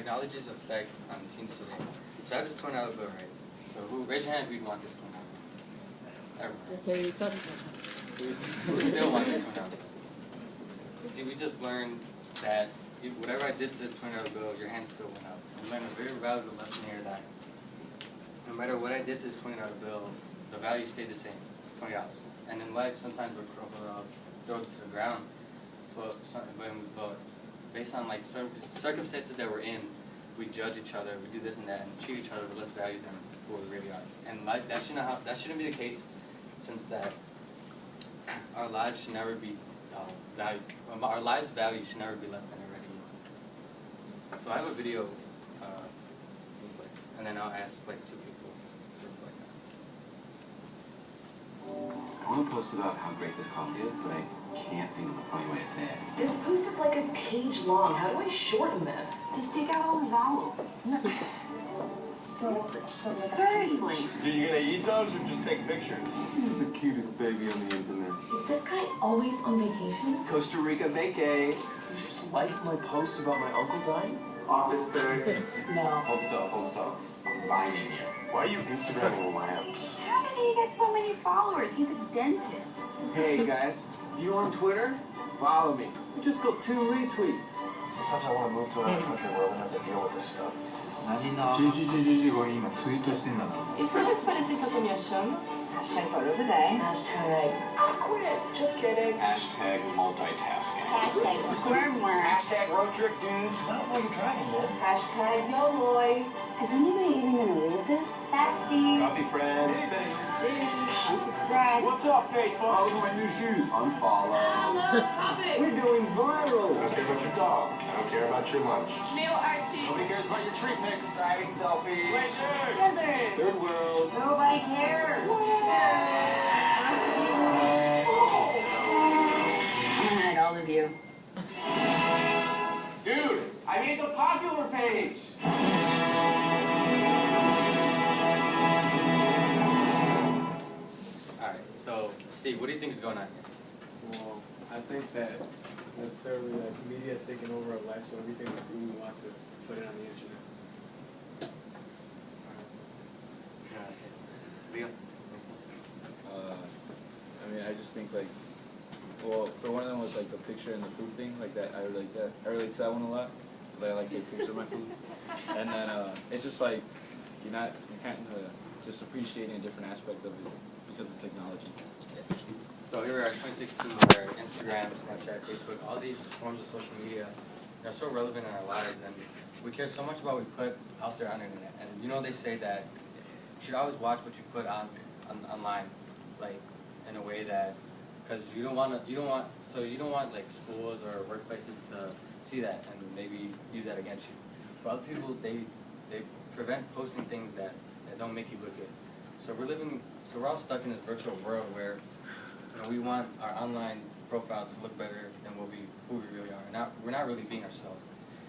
technology's effect on teens today. So I have this $20 bill, right? So raise your hand if you want this $20 bill. Everyone. Who still want this $20 bill? See, we just learned that whatever I did to this $20 bill, your hand still went up. We learned a very valuable lesson here that no matter what I did to this $20 bill, the value stayed the same, $20. And in life, sometimes we're throw it to the ground, but based on like circumstances that we're in, we judge each other, we do this and that, and treat each other with less value than who we really are. And life, that shouldn't be the case, since that our lives should never be valued. Our lives' value should never be less than it already is. So I have a video, and then I'll ask like 2 people to reflect on it. I want to post about how great this coffee is, but I can't think of a funny way to say it. This post is like a page long. How do I shorten this? Just take out all the vowels. Seriously. Are you gonna eat those or just take pictures? He's the cutest baby on the internet. Is this guy always on vacation? Costa Rica vacay. Did you just like my post about my uncle dying? Office bird. No. Hold still. I'm vining you. Why are you Instagramming lamps? How did he get so many followers? He's a dentist. Hey guys, you on Twitter? Follow me. We just got 2 retweets. Sometimes I want to move to another country where I don't have to deal with this stuff. GGGGG가今ツイートしてんだな。 Isso faz parecer que eu tô me achando. Hashtag photo of the day. Hashtag awkward. Just kidding. Hashtag multitasking. Hashtag squirmworm. Hashtag road trip dudes. Not while you're driving, man. Hashtag YOLOI. Is anybody even gonna read this? Besties. Coffee friends. Unsubscribe. What's up, Facebook? Oh, look at my new shoes. Unfollow. We're going viral. I don't care about your dog. I don't care about your lunch. Neil Archie. Nobody cares about your tree pics. Driving selfie. Pleasure. Desert. Third world. Nobody cares. Alright, all of you. Dude, I made the popular page. Alright, so Steve, what do you think is going on here? Well, I think that necessarily like media is taking over our life, so everything we do, we want to put it on the internet. Leo? I mean, I just think like, well, for one of them was like the picture and the food thing, like that. I relate to that one a lot. Like, I like take pictures of my food, and then it's just like you're kind of just appreciating a different aspect of it because of technology. So here we are, 2016, where Instagram, Snapchat, Facebook, all these forms of social media are so relevant in our lives, and we care so much about what we put out there on the internet. And you know, they say that you should always watch what you put online, like in a way that, because you don't want like schools or workplaces to see that and maybe use that against you. But other people, they prevent posting things that don't make you look good. So we're all stuck in this virtual world where we want our online profile to look better than who we really are. We're not really being ourselves.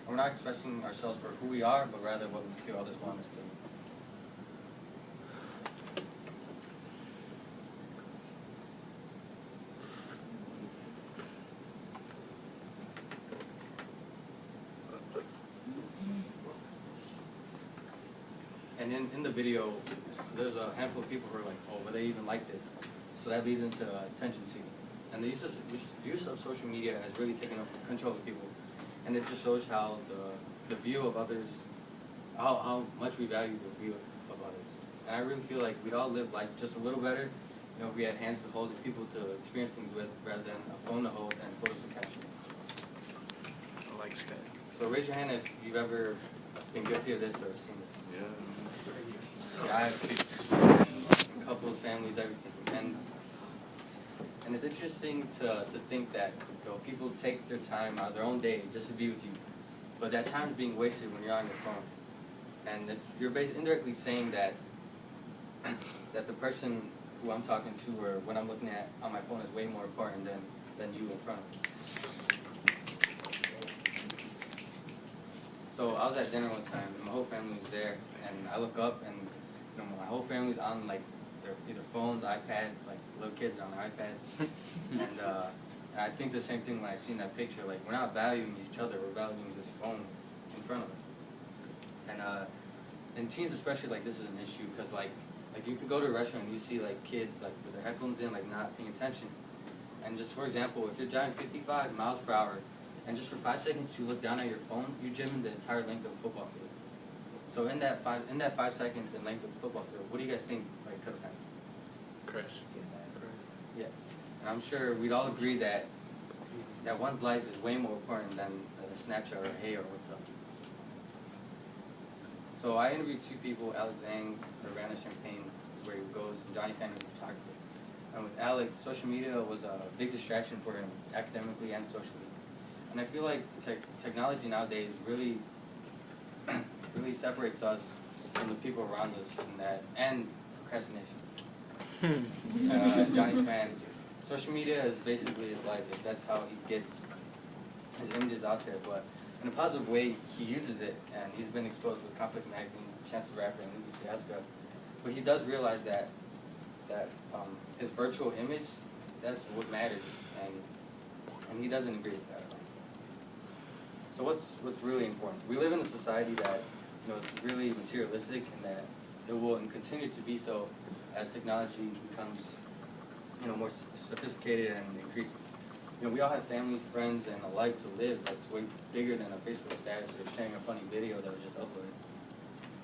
And we're not expressing ourselves for who we are, but rather what we feel others want us to be. And in the video, there's a handful of people who are like, oh, will they even like this? So that leads into attention seeking. And the use of social media has really taken control of people. And it just shows how the view of others, how much we value the view of others. And I really feel like we'd all live life just a little better, if we had hands to hold and people to experience things with, rather than a phone to hold and photos to capture. I like that. So raise your hand if you've ever been guilty of this or seen this. Yeah. Yeah, I have couples, families, everything. And it's interesting to think that people take their time out of their own day just to be with you. But that time is being wasted when you're on your phone. And you're basically indirectly saying that the person who I'm talking to or what I'm looking at on my phone is way more important than you in front of me. So I was at dinner one time and my whole family was there, and I look up and my whole family's on like their either phones, iPads, like little kids are on their iPads. And I think the same thing when I seen that picture, like we're not valuing each other, we're valuing this phone in front of us. teens especially, like, this is an issue because like you could go to a restaurant and you see like kids like with their headphones in, like not paying attention. And just for example, if you're driving 55 miles per hour and just for 5 seconds you look down at your phone, you're gymming the entire length of a football field. So in that 5 seconds in length of the football field, what do you guys think like could have happened? Crash. Yeah. And I'm sure we'd all agree that one's life is way more important than a Snapchat or a hey or what's up. So I interviewed 2 people, Alex Zhang, Urbana Champagne, where he goes, and Johnny Fan, who's a photographer. And with Alex, social media was a big distraction for him, academically and socially. And I feel like technology nowadays really, really separates us from the people around us and procrastination. Johnny Fan, social media is basically his life. That's how he gets his images out there. But in a positive way, he uses it, and he's been exposed with Conflict Magazine, Chance the Rapper, and Louis Fiasco. But he does realize that his virtual image, that's what matters, and he doesn't agree with that. So what's really important? We live in a society that is really materialistic, and that it will continue to be so as technology becomes more sophisticated and increases. We all have family, friends, and a life to live that's way bigger than a Facebook status or sharing a funny video that was just uploaded.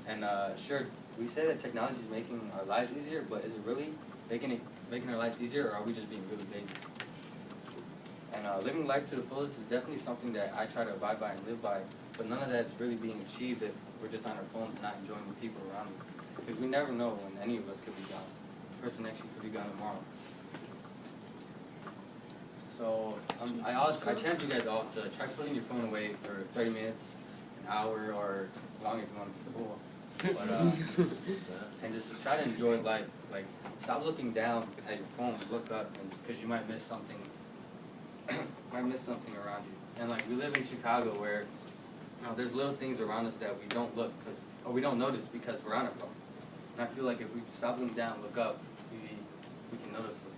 And sure, we say that technology is making our lives easier, but is it really making our lives easier, or are we just being really lazy? And living life to the fullest is definitely something that I try to abide by and live by, but none of that's really being achieved if we're just on our phones and not enjoying the people around us. Because we never know when any of us could be gone. The person next to you could be gone tomorrow. So I challenge you guys all to try putting your phone away for 30 minutes, an hour, or longer if you want to be cool. But and just try to enjoy life. Like, stop looking down at your phone. Look up, because you might miss something. Around you. And like, we live in Chicago, where there's little things around us that we don't we don't notice because we're on our phones. And I feel like if we stop looking down, look up, we can notice those.